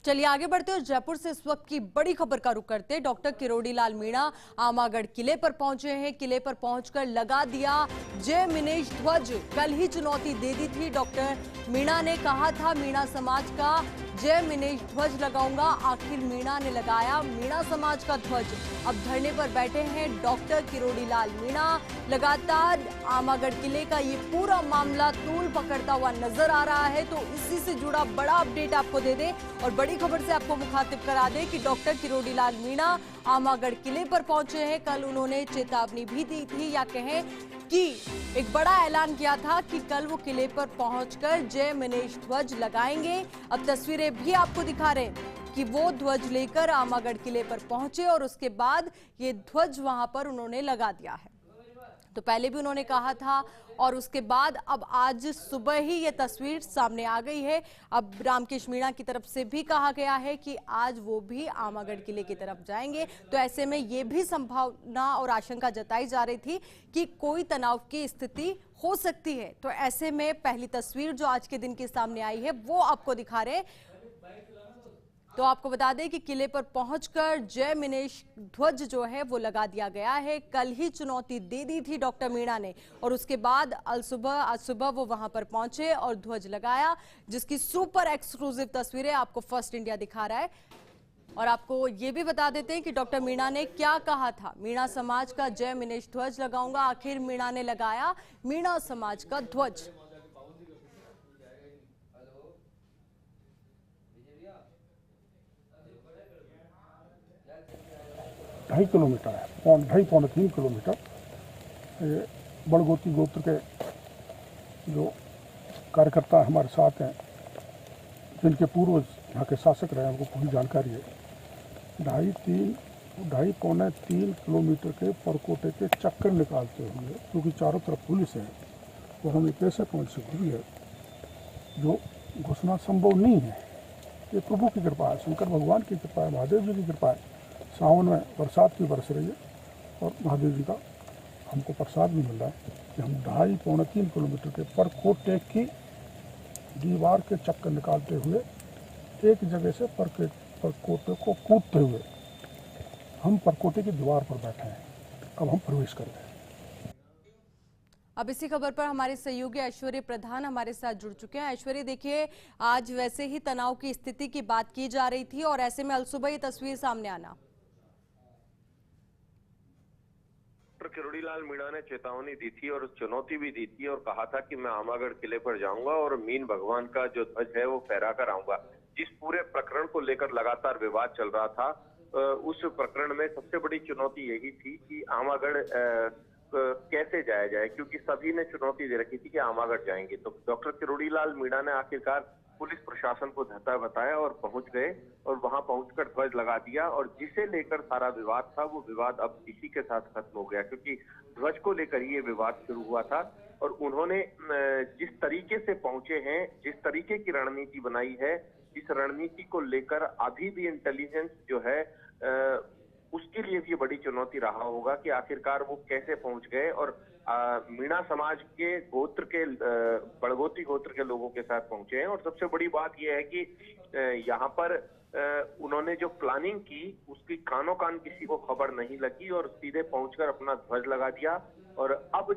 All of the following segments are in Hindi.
चलिए आगे बढ़ते हैं और जयपुर से इस वक्त की बड़ी खबर का रुख करते हैं। डॉक्टर किरोड़ी लाल मीणा आमागढ़ किले पर पहुंचे हैं। किले पर पहुंचकर लगा दिया जय मिनेश ध्वज। कल ही चुनौती दे दी थी डॉक्टर मीणा ने, कहा था मीणा समाज का जय मिनेश ध्वज लगाऊंगा। आखिर मीणा ने लगाया मीणा समाज का ध्वज। अब धरने पर बैठे हैं डॉक्टर किरोड़ी लाल मीणा। लगातार आमागढ़ किले का ये पूरा मामला तूल पकड़ता हुआ नजर आ रहा है, तो इसी से जुड़ा बड़ा अपडेट आपको दे दें और बड़ी खबर से आपको मुखातिब करा दें कि डॉक्टर किरोड़ी लाल मीणा आमागढ़ किले पर पहुंचे हैं। कल उन्होंने चेतावनी भी दी थी, या कहें कि एक बड़ा ऐलान किया था कि कल वो किले पर पहुंचकर जय मिनेश ध्वज लगाएंगे। अब तस्वीरें भी आपको दिखा रहे हैं कि वो ध्वज लेकर आमागढ़ किले पर पहुंचे और उसके बाद ये ध्वज वहां पर उन्होंने लगा दिया है। तो पहले भी उन्होंने कहा था और उसके बाद अब आज सुबह ही ये तस्वीर सामने आ गई है। अब रामकेश मीणा की तरफ से भी कहा गया है कि आज वो भी आमागढ़ किले की तरफ जाएंगे। तो ऐसे में ये भी संभावना और आशंका जताई जा रही थी कि कोई तनाव की स्थिति हो सकती है। तो ऐसे में पहली तस्वीर जो आज के दिन की सामने आई है वो आपको दिखा रहे। तो आपको बता दें कि किले पर पहुंचकर जय मिनेश ध्वज जो है वो लगा दिया गया है। कल ही चुनौती दे दी थी डॉक्टर मीणा ने और उसके बाद आज सुबह वो वहां पर पहुंचे और ध्वज लगाया, जिसकी सुपर एक्सक्लूसिव तस्वीरें आपको फर्स्ट इंडिया दिखा रहा है। और आपको ये भी बता देते हैं कि डॉक्टर मीणा ने क्या कहा था। मीणा समाज का जय मिनेश ध्वज लगाऊंगा। आखिर मीणा ने लगाया मीणा समाज का ध्वज। 2.5 किलोमीटर है, 2.5-3 किलोमीटर। ये बड़गोती गोत्र के जो कार्यकर्ता हमारे साथ हैं, जिनके पूर्वज यहाँ के शासक रहे हैं, उनको पूरी जानकारी है। 2.5-3 किलोमीटर के परकोटे के चक्कर निकालते हुए, क्योंकि चारों तरफ पुलिस है, वो हमें कैसे पहुँच सकती है, जो घुसना संभव नहीं है। ये प्रभु की कृपा है, शंकर भगवान की कृपा है, महादेव जी की कृपा है। सावन में बरसात भी बरस रही है और महादेव जी का हमको प्रसाद भी मिल रहा है कि हम 2.5-3 किलोमीटर के परकोटे की दीवार के चक्कर निकालते हुए एक जगह से परकोटे को कूदते हुए हम परकोटे की दीवार पर बैठे हैं। अब हम प्रवेश कर रहे हैं। अब इसी खबर पर हमारे सहयोगी ऐश्वर्य प्रधान हमारे साथ जुड़ चुके हैं। ऐश्वर्य, देखिए आज वैसे ही तनाव की स्थिति की बात की जा रही थी और ऐसे में अलसुबह ये तस्वीर सामने आना। किरोड़ी लाल मीणा ने चेतावनी दी थी और चुनौती भी दी थी और कहा था कि मैं आमागढ़ किले पर जाऊंगा और मीन भगवान का जो ध्वज है वो फहरा कर आऊंगा। जिस पूरे प्रकरण को लेकर लगातार विवाद चल रहा था, उस प्रकरण में सबसे बड़ी चुनौती यही थी कि आमागढ़ कैसे जाया जाए, क्योंकि सभी ने चुनौती दे रखी थी कि आमागढ़ जाएंगे। तो डॉक्टर किरोड़ी लाल मीणा ने आखिरकार पुलिस प्रशासन को धता बताया और पहुंच गए और वहां पहुंचकर ध्वज लगा दिया। और जिसे लेकर सारा विवाद था वो विवाद अब इसी के साथ खत्म हो गया, क्योंकि ध्वज को लेकर ये विवाद शुरू हुआ था। और उन्होंने जिस तरीके से पहुंचे हैं, जिस तरीके की रणनीति बनाई है, इस रणनीति को लेकर अभी भी इंटेलिजेंस जो है उसके लिए भी बड़ी चुनौती रहा होगा कि आखिरकार वो कैसे पहुंच गए और मीणा समाज के गोत्र के बड़गोती गोत्र के लोगों के साथ पहुंचे हैं। और सबसे बड़ी बात यह है कि यहाँ पर उन्होंने जो प्लानिंग की उसकी कानो कान किसी को खबर नहीं लगी और सीधे पहुंचकर अपना ध्वज लगा दिया। और अब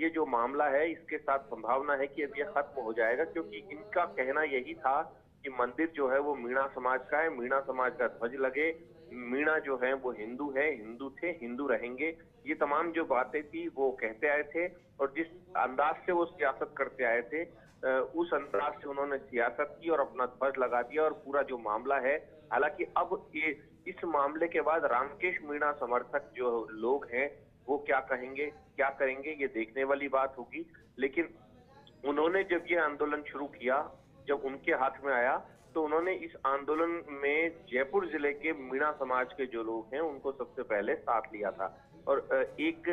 ये जो मामला है इसके साथ संभावना है कि अब ये खत्म हो जाएगा, क्योंकि इनका कहना यही था कि मंदिर जो है वो मीणा समाज का है, मीणा समाज का ध्वज लगे, मीणा जो है वो हिंदू है, हिंदू थे, हिंदू रहेंगे। ये तमाम जो बातें थी वो कहते आए थे और जिस अंदाज से वो सियासत करते आए थे उस अंदाज से उन्होंने सियासत की और अपना ध्वज लगा दिया। और पूरा जो मामला है, हालांकि अब ये इस मामले के बाद रामकेश मीणा समर्थक जो लोग हैं वो क्या कहेंगे, क्या करेंगे, ये देखने वाली बात होगी। लेकिन उन्होंने जब ये आंदोलन शुरू किया, जब उनके हाथ में आया, तो उन्होंने इस आंदोलन में जयपुर जिले के मीणा समाज के जो लोग हैं उनको सबसे पहले साथ लिया था। और एक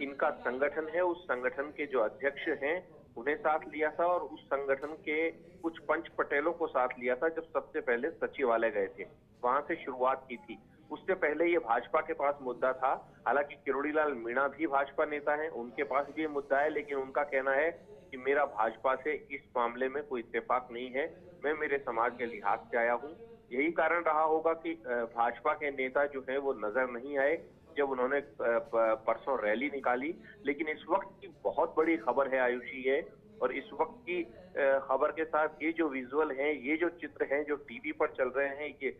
इनका संगठन है, उस संगठन के जो अध्यक्ष हैं उन्हें साथ लिया था और उस संगठन के कुछ पंच पटेलों को साथ लिया था। जब सबसे पहले सचिवालय गए थे, वहां से शुरुआत की थी। उससे पहले ये भाजपा के पास मुद्दा था। हालांकि किरोड़ी लाल मीणा भी भाजपा नेता हैं, उनके पास भी ये मुद्दा है, लेकिन उनका कहना है कि मेरा भाजपा से इस मामले में कोई इत्तेफाक नहीं है, मैं मेरे समाज के लिहाज से आया हूँ। यही कारण रहा होगा कि भाजपा के नेता जो है वो नजर नहीं आए जब उन्होंने परसों रैली निकाली। लेकिन इस वक्त की बहुत बड़ी खबर है आयुषी है, और इस वक्त की खबर के साथ ये जो विजुअल हैं, ये जो चित्र हैं जो टीवी पर चल रहे हैं, ये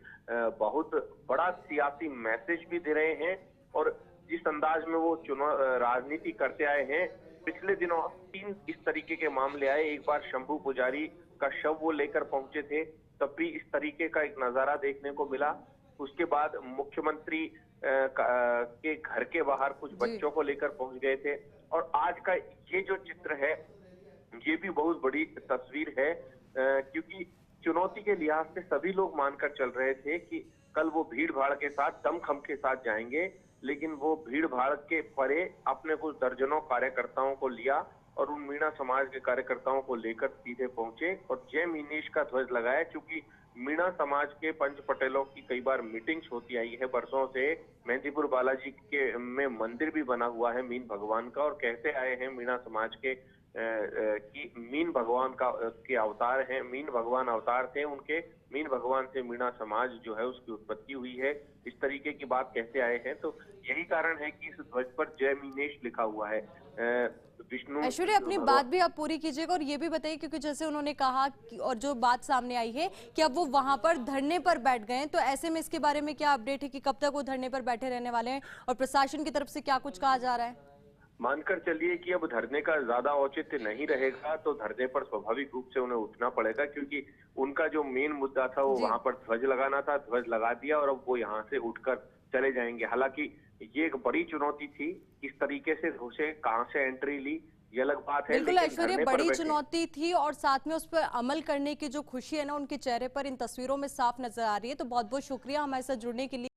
बहुत बड़ा सियासी मैसेज भी दे रहे हैं। और जिस अंदाज में वो चुनाव राजनीति करते आए हैं, पिछले दिनों 3 इस तरीके के मामले आए। एक बार शंभू पुजारी का शव वो लेकर पहुंचे थे, तब भी इस तरीके का एक नजारा देखने को मिला। उसके बाद मुख्यमंत्री के घर के बाहर कुछ बच्चों को लेकर पहुंच गए थे, और आज का ये जो चित्र है ये भी बहुत बड़ी तस्वीर है, क्योंकि चुनौती के लिहाज से सभी लोग मानकर चल रहे थे कि कल वो भीड़ भाड़ के साथ, दमखम के साथ जाएंगे, लेकिन वो भीड़ भाड़ के परे अपने कुछ दर्जनों कार्यकर्ताओं को लिया और उन मीणा समाज के कार्यकर्ताओं को लेकर सीधे पहुंचे और जय मिनेश का ध्वज लगाया। क्योंकि मीणा समाज के पंच पटेलों की कई बार मीटिंग्स होती आई है बरसों से। मेहंदीपुर बालाजी के में मंदिर भी बना हुआ है मीन भगवान का, और कहते आए हैं मीणा समाज के कि मीन भगवान के अवतार हैं, मीन भगवान अवतार थे उनके, मीन भगवान से मीणा समाज जो है उसकी उत्पत्ति हुई है, इस तरीके की बात कहते आए हैं। तो यही कारण है कि इस ध्वज पर जय मिनेश लिखा हुआ है। विष्णु ऐश्वर्या, अपनी बात भी आप पूरी कीजिएगा और ये भी बताइए, क्योंकि जैसे उन्होंने कहा और जो बात सामने आई है कि अब वो वहां पर धरने पर बैठ गए हैं, तो ऐसे में इसके बारे में क्या अपडेट है कि कब तक वो धरने पर बैठे रहने वाले हैं और प्रशासन की तरफ से क्या कुछ कहा जा रहा है? मानकर चलिए कि अब धरने का ज्यादा औचित्य नहीं रहेगा, तो धरने पर स्वाभाविक रूप से उन्हें उठना पड़ेगा, क्योंकि उनका जो मेन मुद्दा था वो वहां पर ध्वज लगाना था। ध्वज लगा दिया और अब वो यहाँ से उठकर चले जाएंगे। हालांकि ये एक बड़ी चुनौती थी, किस तरीके से घुसे, कहाँ से एंट्री ली, ये अलग बात है। बिल्कुल ऐश्वर्या, बड़ी चुनौती थी और साथ में उस पर अमल करने की जो खुशी है ना उनके चेहरे पर इन तस्वीरों में साफ नजर आ रही है। तो बहुत बहुत शुक्रिया हमारे साथ जुड़ने के लिए।